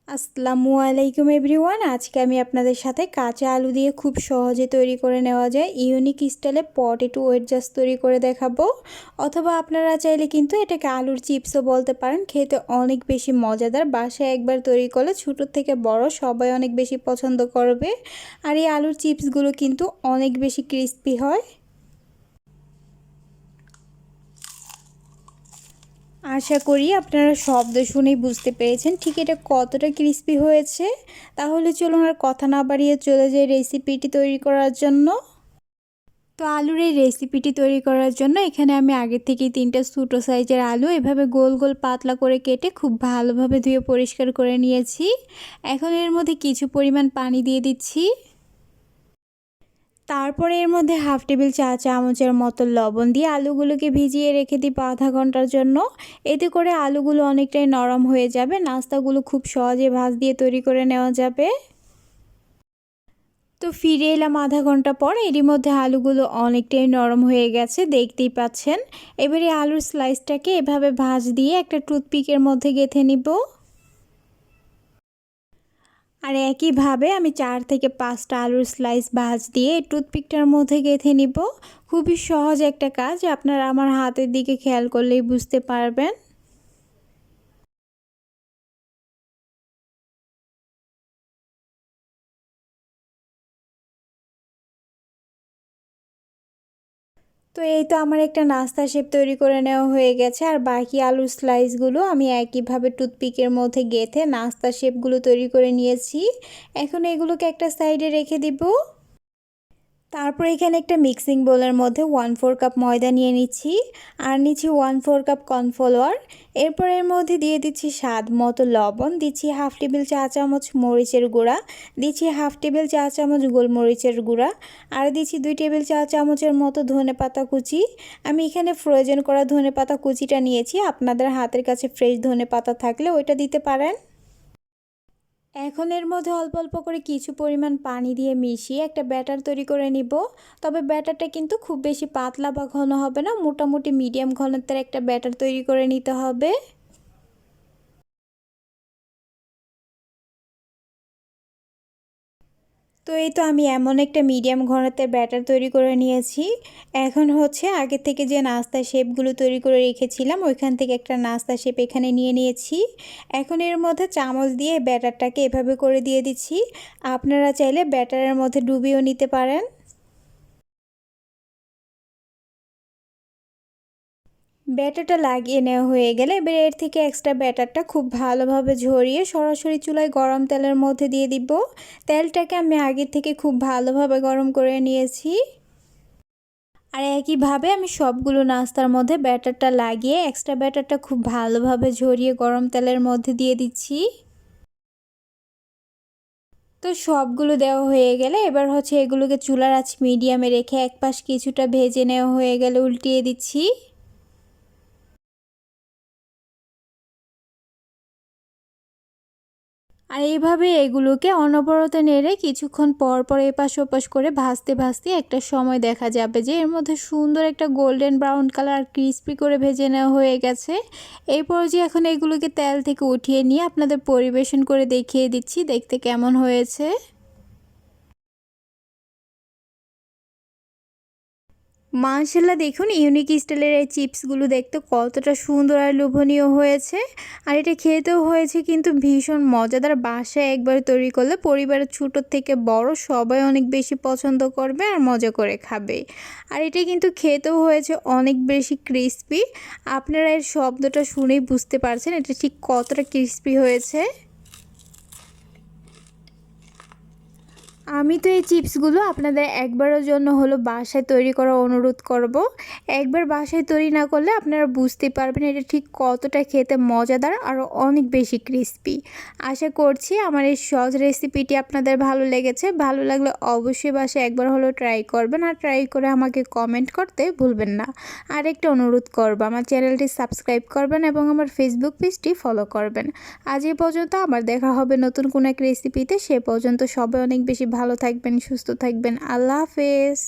আসসালামু আলাইকুম এভরিওয়ান। আজকে আমি আপনাদের সাথে কাঁচা আলু দিয়ে খুব সহজে তৈরি করে নেওয়া যায় ইউনিক স্টাইলে পটেটো ওয়েডজাস তৈরি করে দেখাবো। অথবা আপনারা চাইলে কিন্তু এটাকে আলুর চিপসও বলতে পারেন। খেতে অনেক বেশি মজাদার, বাসায় একবার তৈরি করলে ছোটো থেকে বড় সবাই অনেক বেশি পছন্দ করবে। আর এই আলুর চিপসগুলো কিন্তু অনেক বেশি ক্রিস্পি হয়। আশা করি আপনারা শব্দ শুনেই বুঝতে পেরেছেন ঠিক এটা কতটা ক্রিস্পি হয়েছে। তাহলে চলুন আর কথা না বাড়িয়ে চলে যাই রেসিপিটি তৈরি করার জন্য। তো আলুর এই রেসিপিটি তৈরি করার জন্য এখানে আমি আগে থেকেই 3টা ছোটো সাইজের আলু এভাবে গোল গোল পাতলা করে কেটে খুব ভালোভাবে ধুয়ে পরিষ্কার করে নিয়েছি। এখন এর মধ্যে কিছু পরিমাণ পানি দিয়ে দিচ্ছি। তারপরে এর মধ্যে হাফ টেবিল চা চামচের মতো লবণ দিয়ে আলুগুলোকে ভিজিয়ে রেখে দিব আধা ঘন্টার জন্য। এতে করে আলুগুলো অনেকটাই নরম হয়ে যাবে, নাস্তাগুলো খুব সহজে ভাঁজ দিয়ে তৈরি করে নেওয়া যাবে। তো ফিরে এলাম আধা ঘন্টা পর, এরই মধ্যে আলুগুলো অনেকটাই নরম হয়ে গেছে, দেখতেই পাচ্ছেন। এবারে আলুর স্লাইসটাকে এভাবে ভাঁজ দিয়ে একটা টুথপিকের মধ্যে গেঁথে নিব। আর একইভাবে আমি 4 থেকে 5টা আলুর স্লাইস ভাঁজ দিয়ে টুথপিকটার মধ্যে গেঁথে নিব। খুবই সহজ একটা কাজ, আপনারা আমার হাতের দিকে খেয়াল করলেই বুঝতে পারবেন। তো এই তো আমার একটা নাস্তা শেপ তৈরি করে নেওয়া হয়ে গেছে। আর বাকি আলুর স্লাইসগুলো আমি একইভাবে টুথপিকের মধ্যে গেঁথে নাস্তা শেপগুলো তৈরি করে নিয়েছি। এখন এগুলোকে একটা সাইডে রেখে দিব। তারপর এখানে একটা মিক্সিং বোলের মধ্যে 1/4 কাপ ময়দা নিয়ে নিচ্ছি। আর নিচ্ছি 1/4 কাপ কর্নফ্লাওয়ার। এরপর এর মধ্যে দিয়ে দিচ্ছি স্বাদ মতো লবণ, দিচ্ছি হাফ টেবিল চা চামচ মরিচের গুঁড়া, দিচ্ছি হাফ টেবিল চা চামচ গোলমরিচের গুঁড়া, আর দিচ্ছি 2 টেবিল চা চামচের মতো ধনেপাতা কুচি। আমি এখানে ফ্রোজেন করা ধনেপাতা কুচিটা নিয়েছি, আপনাদের হাতের কাছে ফ্রেশ ধনেপাতা থাকলে ওইটা দিতে পারেন। এখন এর মধ্যে অল্প অল্প করে কিছু পরিমাণ পানি দিয়ে মিশিয়ে একটা ব্যাটার তৈরি করে নিব। তবে ব্যাটারটা কিন্তু খুব বেশি পাতলা বা ঘন হবে না, মোটামুটি মিডিয়াম ঘনত্বের একটা ব্যাটার তৈরি করে নিতে হবে। তো এই তো আমি এমন একটা মিডিয়াম ঘনত্বের ব্যাটার তৈরি করে নিয়েছি। এখন হচ্ছে আগে থেকে যে নাস্তা শেপগুলো তৈরি করে রেখেছিলাম ওইখান থেকে একটা নাস্তা শেপ এখানে নিয়ে নিয়েছি। এখন এর মধ্যে চামচ দিয়ে ব্যাটারটাকে এভাবে করে দিয়ে দিচ্ছি। আপনারা চাইলে ব্যাটারের মধ্যে ডুবিয়েও নিতে পারেন। ব্যাটারটা লাগিয়ে নেওয়া হয়ে গেলে এবার এর থেকে এক্সট্রা ব্যাটারটা খুব ভালোভাবে ঝরিয়ে সরাসরি চুলায় গরম তেলের মধ্যে দিয়ে দিব। তেলটাকে আমি আগে থেকে খুব ভালোভাবে গরম করে নিয়েছি। আর একইভাবে আমি সবগুলো নাস্তার মধ্যে ব্যাটারটা লাগিয়ে এক্সট্রা ব্যাটারটা খুব ভালোভাবে ঝরিয়ে গরম তেলের মধ্যে দিয়ে দিচ্ছি। তো সবগুলো দেওয়া হয়ে গেলে এবার হচ্ছে এগুলোকে চুলার আঁচ মিডিয়ামে রেখে এক পাশ কিছুটা ভেজে নেওয়া হয়ে গেলে উল্টিয়ে দিচ্ছি। আর এইভাবে এগুলোকে অনবরত নেড়ে কিছুক্ষণ পর পর এপাশ ওপাশ করে ভাজতে ভাজতে একটা সময় দেখা যাবে যে এর মধ্যে সুন্দর একটা গোল্ডেন ব্রাউন কালার আর ক্রিস্পি করে ভেজে নেওয়া হয়ে গেছে। এই পর্যায়ে এখন এগুলোকে তেল থেকে উঠিয়ে নিয়ে আপনাদের পরিবেশন করে দেখিয়ে দিচ্ছি দেখতে কেমন হয়েছে। মাশাআল্লাহ, দেখুন ইউনিক স্টাইলের এই চিপসগুলো দেখতে কতটা সুন্দর আর লোভনীয় হয়েছে। আর এটা খেতেও হয়েছে কিন্তু ভীষণ মজাদার। বাসায় একবার তৈরি করলে পরিবারের ছোট থেকে বড় সবাই অনেক বেশি পছন্দ করবে আর মজা করে খাবে। আর এটা কিন্তু খেতেও হয়েছে অনেক বেশি ক্রিস্পি। আপনারা এর শব্দটা শুনেই বুঝতে পারছেন এটা ঠিক কতটা ক্রিস্পি হয়েছে। আমি তো এই চিপসগুলো আপনাদের একবারের জন্য হলো বাসায় তৈরি করার অনুরোধ করব। একবার বাসায় তৈরি না করলে আপনারা বুঝতে পারবেন এটা ঠিক কতটা খেতে মজাদার আর অনেক বেশি ক্রিস্পি। আশা করছি আমার এই সহজ রেসিপিটি আপনাদের ভালো লেগেছে। ভালো লাগলে অবশ্যই বাসায় একবার হলো ট্রাই করবেন আর ট্রাই করে আমাকে কমেন্ট করতে ভুলবেন না। আর একটা অনুরোধ করব, আমার চ্যানেলটি সাবস্ক্রাইব করবেন এবং আমার ফেসবুক পেজটি ফলো করবেন। আজ এই পর্যন্ত, আবার দেখা হবে নতুন কোনো এক রেসিপিতে। সে পর্যন্ত সবাই অনেক বেশি ভালো থাকবেন, সুস্থ থাকবেন। আল্লাহ হাফেজ।